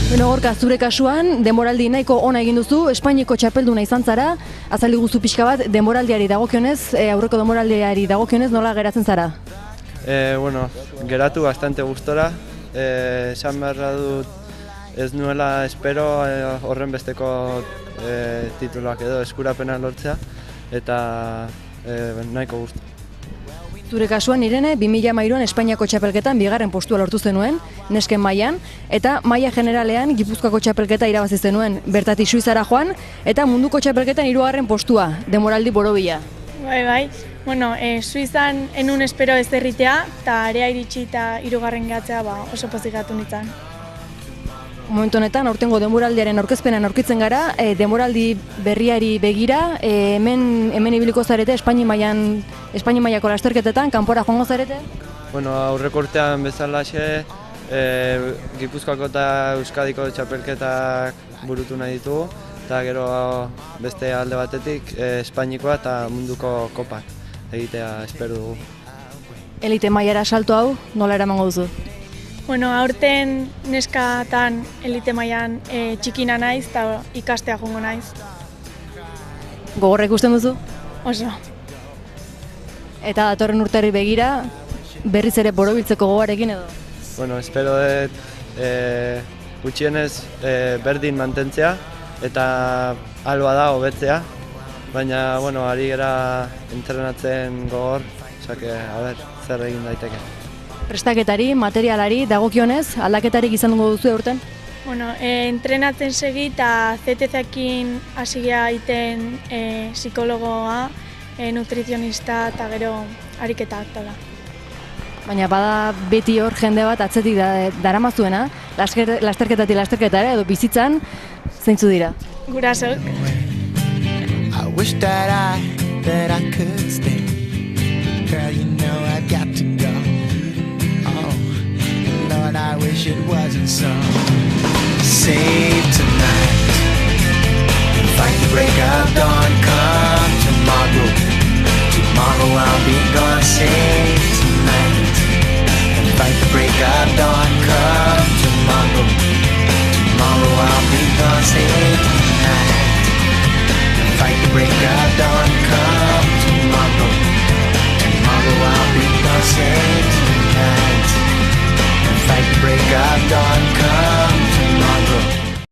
Beno, Gorka, zure kasuan, denboraldi nahiko ona egin duzu, Espainiako txapelduna izan zara, azaldi guzu pixka bat, denboraldiari dagokionez, aurreko denboraldiari dagokionez, nola geratzen zara? Bueno, geratu bastante gustora, esan beharra dut ez nuela espero horren besteko tituluak edo eskurapena lortzea, eta nahiko gustu. Zure kasuan, Irene, 2013an Espainiako txapelketan bigarren postua lortu zenuen, nesken mailan, eta maila generalean Gipuzkoako txapelketa irabazi zenuen, bertatik Suizara joan, eta munduko txapelketan 3. postua, denboraldi borobila. Bai. Bueno, Suizan enun espero ez derritea, eta area iritsi eta 3. gehatzea oso pozik gatu nintzen. Momentu honetan, aurtengo denboraldiaren aurkezpenean aurkitzen gara, denboraldi berriari begira, hemen ibiliko zarete Espainia mailako lasterketetan, kanpora joango zarete? Bueno, aurreko urtean bezalaxe, Gipuzkoako eta Euskadiko txapelketak burutu nahi ditugu, eta gero beste alde batetik Espainikoa eta munduko kopak egitea espero dugu. Elite mailara salto hau, nola eramango duzu? Bueno, aurten neskatan elite mailan txikina naiz eta ikastea joango naiz. Gogorra ikusten duzu? Oso. Eta datorren urteari begira, berriz ere borobiltzeko gogoarekin edo? Bueno, espero dut gutxienez berdin mantentzea eta alba da hobetzea, baina bueno, ari gara entrenatzen gogor, osake, zer egin daiteke. Prestaketari, materialari, dagokionez, aldaketarik izan dugu duzu aurten? Bueno, entrenatzen segi eta ZTZ-ekin hasi geha egiten psikologoa, nutrizionista eta gero ariketa aktola. Baina bada beti hor jende bat atzetik daramazuena, lasterketatik lasterketara edo bizitzan, zeintzu dira? Gurasok. I wish that I could stay. Girl, you know I got to go. Lord, I wish it wasn't so. Save tonight, fight the break of dawn. Come tomorrow, tomorrow I'll be gone. Save tonight, and fight the break of dawn. Come tomorrow, tomorrow I'll be gone. Save tonight, and fight the break of dawn. Come tomorrow, tomorrow I'll be gone. Save tonight, fight the break of dawn.